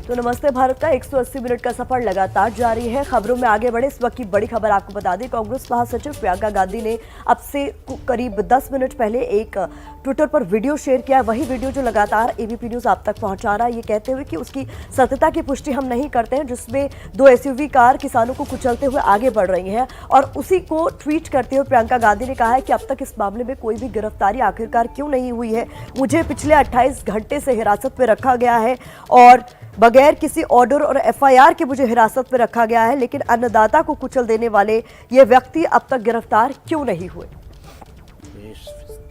तो नमस्ते भारत का 180 मिनट का सफर लगातार जारी है। खबरों में आगे बढ़े इस वक्त की बड़ी खबर आपको बता दें, कांग्रेस महासचिव प्रियंका गांधी ने अब से करीब 10 मिनट पहले एक ट्विटर पर वीडियो शेयर किया। वही वीडियो जो लगातार एबीपी न्यूज आप तक पहुंचा रहा है, ये कहते हुए कि उसकी सत्यता की पुष्टि हम नहीं करते हैं, जिसमें 2 एसयूवी कार किसानों को कुचलते हुए आगे बढ़ रही है। और उसी को ट्वीट करते हुए प्रियंका गांधी ने कहा है कि अब तक इस मामले में कोई भी गिरफ्तारी आखिरकार क्यों नहीं हुई है। मुझे पिछले 28 घंटे से हिरासत में रखा गया है और बगैर किसी ऑर्डर और एफआईआर के मुझे हिरासत में रखा गया है, लेकिन अन्नदाता को कुचल देने वाले ये व्यक्ति अब तक गिरफ्तार क्यों नहीं हुए।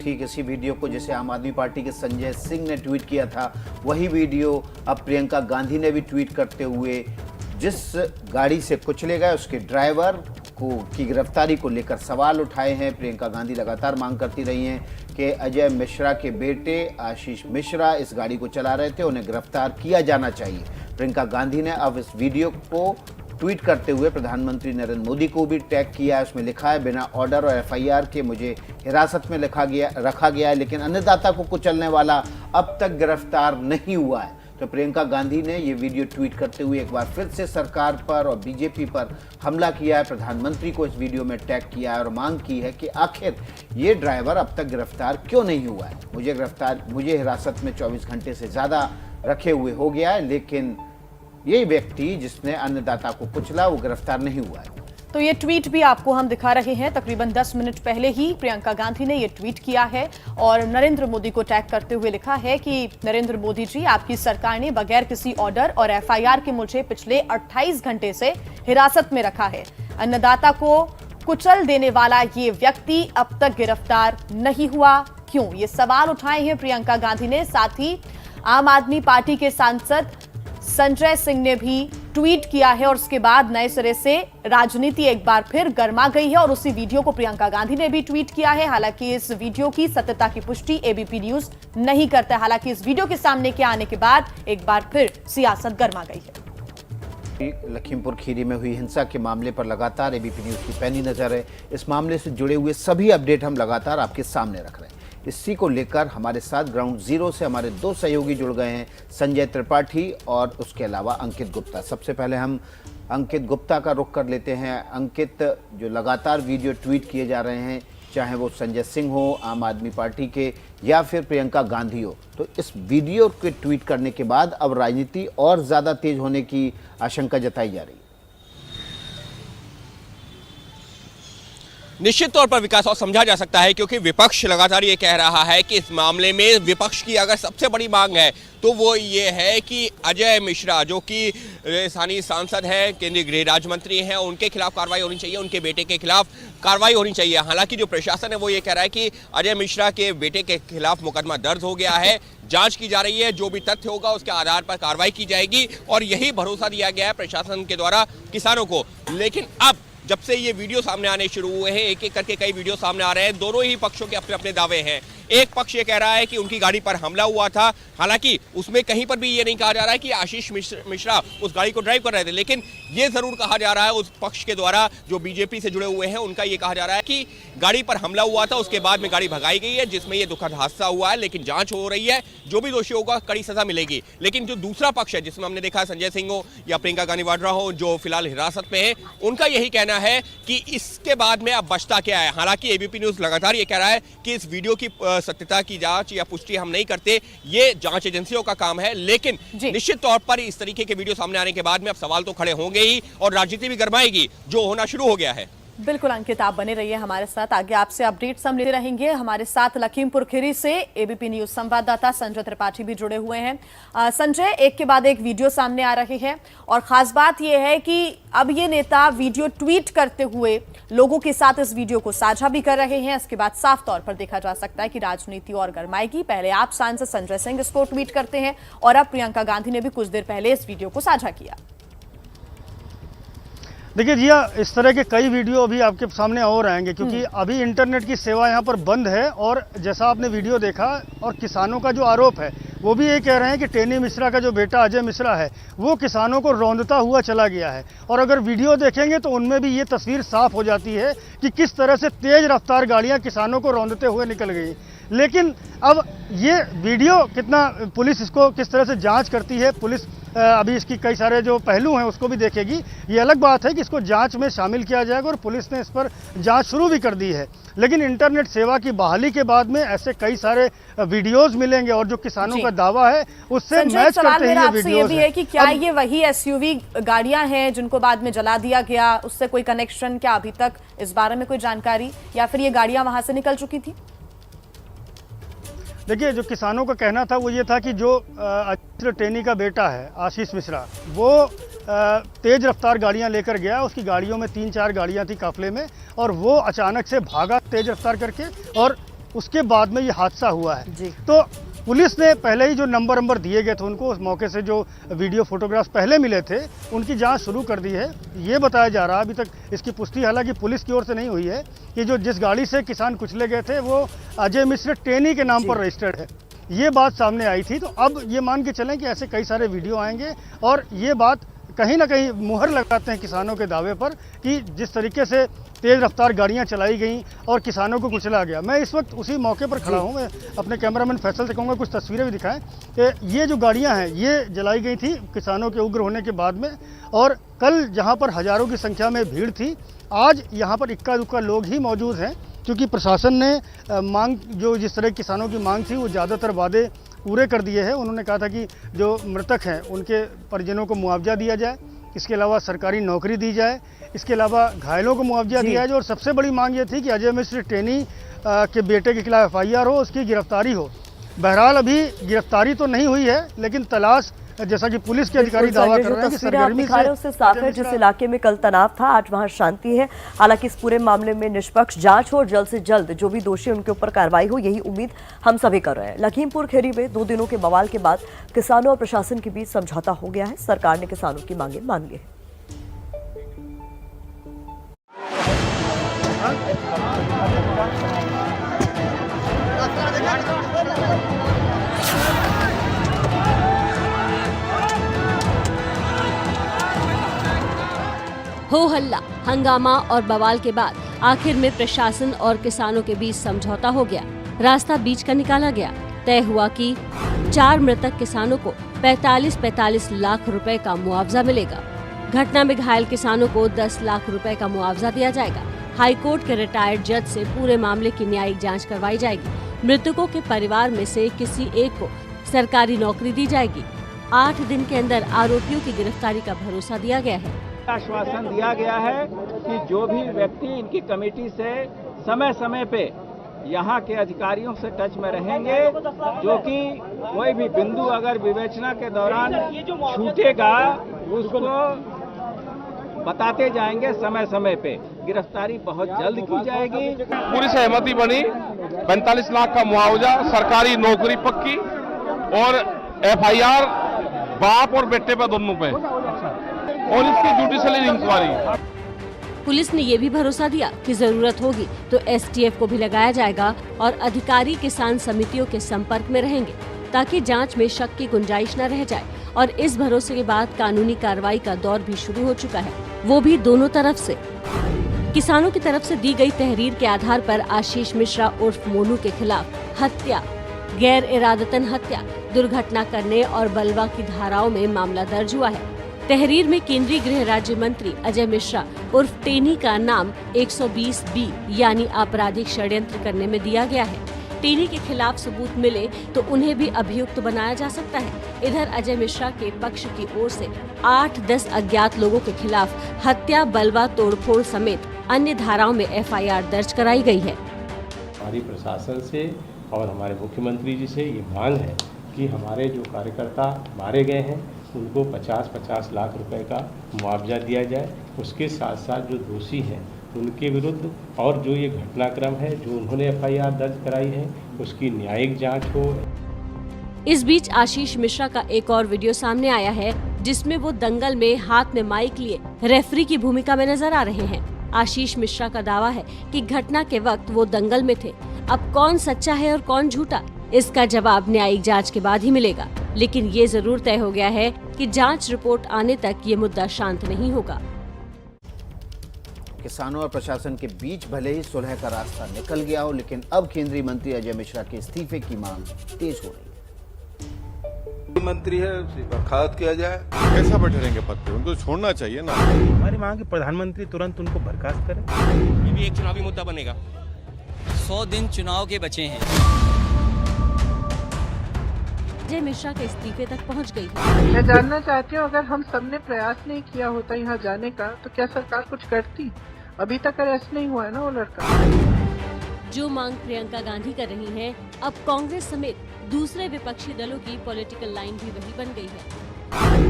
ठीक इसी वीडियो को जैसे आम आदमी पार्टी के संजय सिंह ने ट्वीट किया था, वही वीडियो अब प्रियंका गांधी ने भी ट्वीट करते हुए जिस गाड़ी से कुचले गए उसके ड्राइवर की गिरफ्तारी को लेकर सवाल उठाए हैं। प्रियंका गांधी लगातार मांग करती रही हैं कि अजय मिश्रा के बेटे आशीष मिश्रा इस गाड़ी को चला रहे थे, उन्हें गिरफ्तार किया जाना चाहिए। प्रियंका गांधी ने अब इस वीडियो को ट्वीट करते हुए प्रधानमंत्री नरेंद्र मोदी को भी टैग किया है। उसमें लिखा है, बिना ऑर्डर और एफआईआर के मुझे हिरासत में रखा गया है, लेकिन अन्नदाता को कुचलने वाला अब तक गिरफ्तार नहीं हुआ है। तो प्रियंका गांधी ने ये वीडियो ट्वीट करते हुए एक बार फिर से सरकार पर और बीजेपी पर हमला किया है। प्रधानमंत्री को इस वीडियो में टैग किया है और मांग की है कि आखिर ये ड्राइवर अब तक गिरफ्तार क्यों नहीं हुआ है। मुझे हिरासत में 24 घंटे से ज़्यादा रखे हुए हो गया है, लेकिन ये व्यक्ति जिसने अन्नदाता को कुचला वो गिरफ्तार नहीं हुआ है। तो ये ट्वीट भी आपको हम दिखा रहे हैं। तकरीबन 10 मिनट पहले ही प्रियंका गांधी ने ये ट्वीट किया है और नरेंद्र मोदी को टैग करते हुए लिखा है कि नरेंद्र मोदी जी, आपकी सरकार ने बगैर किसी ऑर्डर और एफआईआर के मुझे पिछले 28 घंटे से हिरासत में रखा है। अन्नदाता को कुचल देने वाला ये व्यक्ति अब तक गिरफ्तार नहीं हुआ, क्यों? ये सवाल उठाए हैं प्रियंका गांधी ने। साथ ही आम आदमी पार्टी के सांसद संजय सिंह ने भी ट्वीट किया है और उसके बाद नए सिरे से राजनीति एक बार फिर गर्मा गई है और उसी वीडियो को प्रियंका गांधी ने भी ट्वीट किया है। हालांकि इस वीडियो की सत्यता की पुष्टि एबीपी न्यूज नहीं करता। हालांकि इस वीडियो के सामने के आने के बाद एक बार फिर सियासत गर्मा गई है। लखीमपुर खीरी में हुई हिंसा के मामले पर लगातार एबीपी न्यूज की पैनी नजर है। इस मामले से जुड़े हुए सभी अपडेट हम लगातार आपके सामने रख रहे हैं। इसी को लेकर हमारे साथ ग्राउंड जीरो से हमारे 2 सहयोगी जुड़ गए हैं, संजय त्रिपाठी और उसके अलावा अंकित गुप्ता। सबसे पहले हम अंकित गुप्ता का रुख कर लेते हैं। अंकित, जो लगातार वीडियो ट्वीट किए जा रहे हैं, चाहे वो संजय सिंह हो, आम आदमी पार्टी के, या फिर प्रियंका गांधी हो, तो इस वीडियो के ट्वीट करने के बाद अब राजनीति और ज़्यादा तेज होने की आशंका जताई जा रही है। निश्चित तौर पर विकास और समझा जा सकता है, क्योंकि विपक्ष लगातार ये कह रहा है कि इस मामले में विपक्ष की अगर सबसे बड़ी मांग है तो वो ये है कि अजय मिश्रा, जो कि स्थानीय सांसद हैं, केंद्रीय गृह राज्य मंत्री हैं, उनके खिलाफ कार्रवाई होनी चाहिए, उनके बेटे के खिलाफ कार्रवाई होनी चाहिए। हालांकि जो प्रशासन है वो ये कह रहा है कि अजय मिश्रा के बेटे के खिलाफ मुकदमा दर्ज हो गया है, जांच की जा रही है, जो भी तथ्य होगा उसके आधार पर कार्रवाई की जाएगी और यही भरोसा दिया गया है प्रशासन के द्वारा किसानों को। लेकिन अब जब से ये वीडियो सामने आने शुरू हुए हैं, एक एक करके कई वीडियो सामने आ रहे हैं, दोनों ही पक्षों के अपने अपने दावे हैं। एक पक्ष ये कह रहा है कि उनकी गाड़ी पर हमला हुआ था, हालांकि उसमें कहीं पर भी ये नहीं कहा जा रहा है कि आशीष मिश्रा उस गाड़ी को ड्राइव कर रहे थे, लेकिन ये जरूर कहा जा रहा है उस पक्ष के द्वारा जो बीजेपी से जुड़े हुए हैं, उनका ये कहा जा रहा है कि गाड़ी पर हमला हुआ था, उसके बाद में गाड़ी भगाई गई है, जिसमें ये दुखद हादसा हुआ है, लेकिन जांच हो रही है, जो भी दोषी होगा कड़ी सजा मिलेगी। लेकिन जो दूसरा पक्ष है, जिसमें हमने देखा संजय सिंह हो या प्रियंका गांधी वाड्रा हो, जो फिलहाल हिरासत में है, उनका यही कहना है कि इसके बाद में अब बचता क्या है। हालांकि एबीपी न्यूज लगातार ये कह रहा है कि इस वीडियो की सत्यता की जांच या पुष्टि हम नहीं करते, ये जांच एजेंसियों का काम है। लेकिन निश्चित तौर पर इस तरीके के वीडियो सामने आने के बाद में अब सवाल तो खड़े होंगे ही और राजनीति भी गरमाएगी, जो होना शुरू हो गया है। बिल्कुल अंकित, आप बने रहिए हमारे साथ, आगे आपसे अपडेट्स हम लेते रहेंगे। हमारे साथ लखीमपुर खीरी से एबीपी न्यूज संवाददाता संजय त्रिपाठी भी जुड़े हुए हैं। संजय, एक के बाद एक वीडियो सामने आ रहे हैं और खास बात यह है कि अब ये नेता वीडियो ट्वीट करते हुए लोगों के साथ इस वीडियो को साझा भी कर रहे हैं। इसके बाद साफ तौर पर देखा जा सकता है कि राजनीति और गरमाएगी। पहले आप सांसद संजय सिंह इसको ट्वीट करते हैं और अब प्रियंका गांधी ने भी कुछ देर पहले इस वीडियो को साझा किया। देखिए जी, इस तरह के कई वीडियो अभी आपके सामने और आएंगे, क्योंकि अभी इंटरनेट की सेवा यहाँ पर बंद है। और जैसा आपने वीडियो देखा, और किसानों का जो आरोप है वो भी ये कह रहे हैं कि टेनी मिश्रा का जो बेटा अजय मिश्रा है वो किसानों को रौंदता हुआ चला गया है। और अगर वीडियो देखेंगे तो उनमें भी ये तस्वीर साफ हो जाती है कि किस तरह से तेज रफ्तार गाड़ियाँ किसानों को रौंदते हुए निकल गई। लेकिन अब ये वीडियो कितना, पुलिस इसको किस तरह से जांच करती है, पुलिस अभी इसकी कई सारे जो पहलू हैं उसको भी देखेगी। ये अलग बात है कि इसको जांच में शामिल किया जाएगा और पुलिस ने इस पर जांच शुरू भी कर दी है। लेकिन इंटरनेट सेवा की बहाली के बाद में ऐसे कई सारे वीडियोस मिलेंगे और जो किसानों का दावा है उससे मैच सवाल करते मेरा हैं ये आपसे ये वीडियोस भी है कि क्या ये वही एसयूवी गाड़ियां हैं जिनको बाद में जला दिया गया, उससे कोई कनेक्शन क्या अभी तक इस बारे में कोई जानकारी, या फिर ये गाड़ियां वहां से निकल चुकी थी? देखिए, जो किसानों का कहना था वो ये था कि जो अजीत टेनी का बेटा है आशीष मिश्रा, वो तेज रफ्तार गाड़ियां लेकर गया। उसकी गाड़ियों में 3-4 गाड़ियां थी काफले में और वो अचानक से भागा तेज रफ्तार करके और उसके बाद में ये हादसा हुआ है जी। तो पुलिस ने पहले ही जो नंबर दिए गए थे उनको, उस मौके से जो वीडियो फोटोग्राफ्स पहले मिले थे उनकी जांच शुरू कर दी है। ये बताया जा रहा है, अभी तक इसकी पुष्टि हालांकि पुलिस की ओर से नहीं हुई है, कि जो जिस गाड़ी से किसान कुचले गए थे वो अजय मिश्र टेनी के नाम पर रजिस्टर्ड है। ये बात सामने आई थी। तो अब ये मान के चलें कि ऐसे कई सारे वीडियो आएंगे और ये बात कहीं ना कहीं मुहर लगाते हैं किसानों के दावे पर कि जिस तरीके से तेज रफ्तार गाड़ियां चलाई गई और किसानों को कुचला गया। मैं इस वक्त उसी मौके पर खड़ा हूं। मैं अपने कैमरामैन फैसल से कहूँगा कुछ तस्वीरें भी दिखाएं कि ये जो गाड़ियां हैं ये जलाई गई थी किसानों के उग्र होने के बाद में, और कल जहां पर हजारों की संख्या में भीड़ थी, आज यहाँ पर इक्का दुक्का लोग ही मौजूद हैं, क्योंकि प्रशासन ने मांग, जो जिस तरह किसानों की मांग थी वो ज़्यादातर वादे पूरे कर दिए हैं। उन्होंने कहा था कि जो मृतक हैं उनके परिजनों को मुआवजा दिया जाए, इसके अलावा सरकारी नौकरी दी जाए, इसके अलावा घायलों को मुआवजा दिया जाए, और सबसे बड़ी मांग ये थी कि अजय मिश्र टेनी के बेटे के खिलाफ FIR हो, उसकी गिरफ्तारी हो। बहरहाल अभी गिरफ्तारी तो नहीं हुई है, लेकिन तलाश, जैसा कि पुलिस के अधिकारी दावा कर रहे हैं कि सरगर्मी से साफ है जिस इलाके में कल तनाव था आज वहां शांति है। हालांकि इस पूरे मामले में निष्पक्ष जांच हो और जल्द से जल्द जो भी दोषी उनके ऊपर कार्रवाई हो, यही उम्मीद हम सभी कर रहे हैं। लखीमपुर खीरी में 2 दिनों के बवाल के बाद किसानों और प्रशासन के बीच समझौता हो गया है। सरकार ने किसानों की मांगे मान ली है। हो हल्ला, हंगामा और बवाल के बाद आखिर में प्रशासन और किसानों के बीच समझौता हो गया। रास्ता बीच का निकाला गया। तय हुआ कि 4 मृतक किसानों को 45 लाख रुपए का मुआवजा मिलेगा। घटना में घायल किसानों को 10 लाख रुपए का मुआवजा दिया जाएगा। हाईकोर्ट के रिटायर्ड जज से पूरे मामले की न्यायिक जांच करवाई जाएगी। मृतकों के परिवार में से किसी एक को सरकारी नौकरी दी जाएगी। 8 दिन के अंदर आरोपियों की गिरफ्तारी का भरोसा दिया गया है। आश्वासन दिया गया है कि जो भी व्यक्ति इनकी कमेटी से समय समय पे यहाँ के अधिकारियों से टच में रहेंगे, जो कि कोई भी बिंदु अगर विवेचना के दौरान छूटेगा उसको बताते जाएंगे समय समय पे। गिरफ्तारी बहुत जल्द की जाएगी। पूरी सहमति बनी, 45 लाख का मुआवजा, सरकारी नौकरी पक्की और FIR बाप और बेटे पर दोनों पे, और इसकी जुडिशियल इंक्वायरी। पुलिस ने ये भी भरोसा दिया कि जरूरत होगी तो STF को भी लगाया जाएगा और अधिकारी किसान समितियों के संपर्क में रहेंगे ताकि जांच में शक की गुंजाइश न रह जाए। और इस भरोसे के बाद कानूनी कार्रवाई का दौर भी शुरू हो चुका है, वो भी दोनों तरफ से। किसानों की तरफ से दी गई तहरीर के आधार पर आशीष मिश्रा उर्फ मोनू के खिलाफ हत्या, गैर इरादतन हत्या, दुर्घटना करने और बलवा की धाराओं में मामला दर्ज हुआ है। तहरीर में केंद्रीय गृह राज्य मंत्री अजय मिश्रा उर्फ टेनी का नाम 120B यानी आपराधिक षड्यंत्र करने में दिया गया है। टेनी के खिलाफ सबूत मिले तो उन्हें भी अभियुक्त बनाया जा सकता है। इधर अजय मिश्रा के पक्ष की ओर से 8-10 अज्ञात लोगों के खिलाफ हत्या, बलवा, तोड़फोड़ समेत अन्य धाराओं में FIR दर्ज कराई गई है। हमारी प्रशासन से और हमारे मुख्यमंत्री जी से ये मांग है कि हमारे जो कार्यकर्ता मारे गए हैं उनको 50-50 लाख रुपए का मुआवजा दिया जाए। उसके साथ साथ जो दोषी हैं उनके विरुद्ध और जो ये घटनाक्रम है जो उन्होंने FIR दर्ज कराई है उसकी न्यायिक जांच हो। इस बीच आशीष मिश्रा का एक और वीडियो सामने आया है जिसमें वो दंगल में हाथ में माइक लिए रेफरी की भूमिका में नजर आ रहे हैं। आशीष मिश्रा का दावा है कि घटना के वक्त वो दंगल में थे। अब कौन सच्चा है और कौन झूठा, इसका जवाब न्यायिक जांच के बाद ही मिलेगा। लेकिन ये जरूर तय हो गया है कि जांच रिपोर्ट आने तक ये मुद्दा शांत नहीं होगा। किसानों और प्रशासन के बीच भले ही सुलह का रास्ता निकल गया हो, लेकिन अब केंद्रीय मंत्री अजय मिश्रा के इस्तीफे की मांग तेज हो रही है। मंत्री है उसे बर्खास्त किया जाए। कैसा बैठे रहेंगे पद पे? उनको छोड़ना चाहिए ना। हमारी मांग है प्रधानमंत्री तुरंत उनको बर्खास्त करें। ये भी एक चुनावी मुद्दा बनेगा। 100 दिन चुनाव के बचे हैं। अजय मिश्रा के इस्तीफे तक पहुंच गई है। मैं जानना चाहती हूँ, अगर हम सबने प्रयास नहीं किया होता यहाँ जाने का तो क्या सरकार कुछ करती? अभी तक अरेस्ट नहीं हुआ है ना वो लड़का। जो मांग प्रियंका गांधी कर रही हैं, अब कांग्रेस समेत दूसरे विपक्षी दलों की पॉलिटिकल लाइन भी वही बन गई है।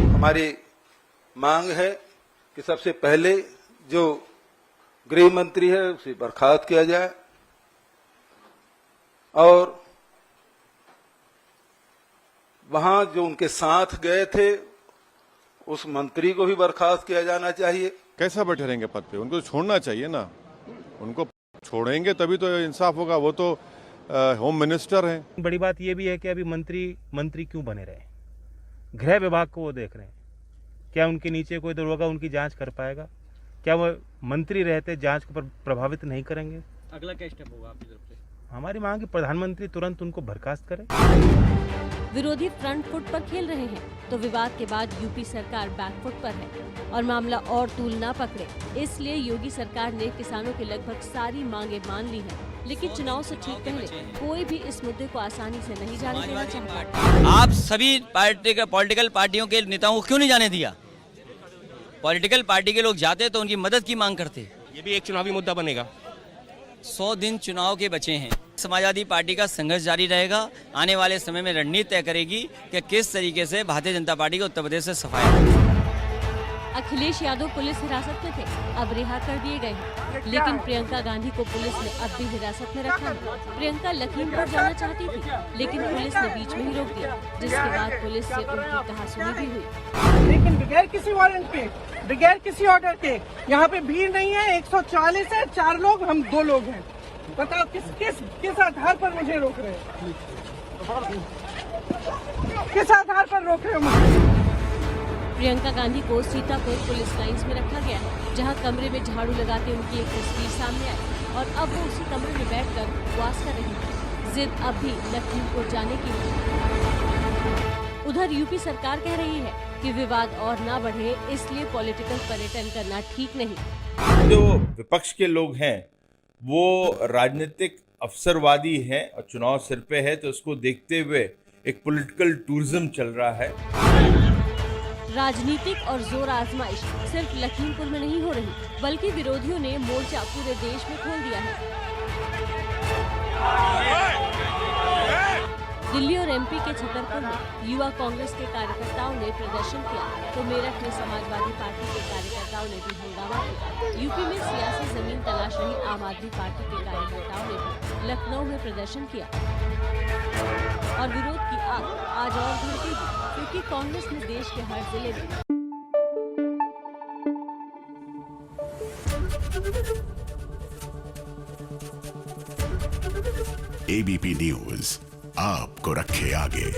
हमारी मांग है कि सबसे पहले जो गृह मंत्री है उसे बर्खास्त किया जाए और वहां जो उनके साथ गए थे उस मंत्री को भी बर्खास्त किया जाना चाहिए। कैसा बैठे रहेंगे पद पे? उनको छोड़ना चाहिए ना। उनको छोड़ेंगे तभी तो इंसाफ होगा। वो तो होम मिनिस्टर हैं। बड़ी बात ये भी है कि अभी मंत्री क्यों बने रहे? गृह विभाग को वो देख रहे हैं। क्या उनके नीचे कोई दरोगा उनकी जांच कर पाएगा? क्या वो मंत्री रहते जांच को प्रभावित नहीं करेंगे? अगला क्या स्टेप होगा आपकी तरफ से? हमारी मांग है प्रधानमंत्री तुरंत उनको बर्खास्त करें। विरोधी फ्रंट फुट पर खेल रहे हैं तो विवाद के बाद यूपी सरकार बैकफुट पर है और मामला और तूल ना पकड़े, इसलिए योगी सरकार ने किसानों की लगभग सारी मांगे मान ली हैं। लेकिन चुनाव से ठीक पहले कोई भी इस मुद्दे को आसानी से नहीं जाने देना चाहता। आप सभी पॉलिटिकल पार्टियों के नेताओं को क्यों नहीं जाने दिया? पॉलिटिकल पार्टी के लोग जाते तो उनकी मदद की मांग करते। ये भी एक चुनावी मुद्दा बनेगा। 100 दिन चुनाव के बचे हैं। समाजवादी पार्टी का संघर्ष जारी रहेगा। आने वाले समय में रणनीति तय करेगी कि किस तरीके से भारतीय जनता पार्टी को उत्तर प्रदेश से सफाया। अखिलेश यादव पुलिस हिरासत में थे, अब रिहा कर दिए गए हैं। लेकिन प्रियंका गांधी को पुलिस ने अब भी हिरासत में रखा है। प्रियंका लखीमपुर जाना चाहती थी, लेकिन पुलिस ने बीच में ही रोक दिया, जिसके बाद पुलिस से उनकी कहासुनी भी हुई। लेकिन बगैर किसी वारंट पे, बगैर किसी ऑर्डर के, यहाँ पे भीड़ नहीं है। 140 है, 4 लोग, हम 2 लोग हैं। बताओ किस आधार पर मुझे रोक रहे हैं? किस आधार पर रोक रहे हो मुझे? प्रियंका गांधी को सीतापुर पुलिस लाइंस में रखा गया है, जहां कमरे में झाड़ू लगाते उनकी एक तस्वीर सामने आई और अब वो उसी कमरे में बैठकर उपवास कर रही है। जिद अब भी लखीमपुर जाने की है। उधर यूपी सरकार कह रही है कि विवाद और ना बढ़े, इसलिए पॉलिटिकल पर्यटन करना ठीक नहीं। जो विपक्ष के लोग हैं वो राजनीतिक अवसरवादी हैं और चुनाव सिर पे है, तो उसको देखते हुए एक पॉलिटिकल टूरिज्म चल रहा है। राजनीतिक और जोर आजमाइश सिर्फ लखीमपुर में नहीं हो रही, बल्कि विरोधियों ने मोर्चा पूरे देश में खोल दिया है। दिल्ली और एमपी के छतरपुर में युवा कांग्रेस के कार्यकर्ताओं ने प्रदर्शन किया, तो मेरठ में समाजवादी पार्टी के कार्यकर्ताओं ने भी हंगामा किया। यूपी में सियासी जमीन तलाश रही आम आदमी पार्टी के कार्यकर्ताओं ने भी लखनऊ में प्रदर्शन किया और विरोध की आग आज और भड़केगी, क्योंकि कांग्रेस ने देश के हर जिले में एबीपी न्यूज आपको रखे आगे।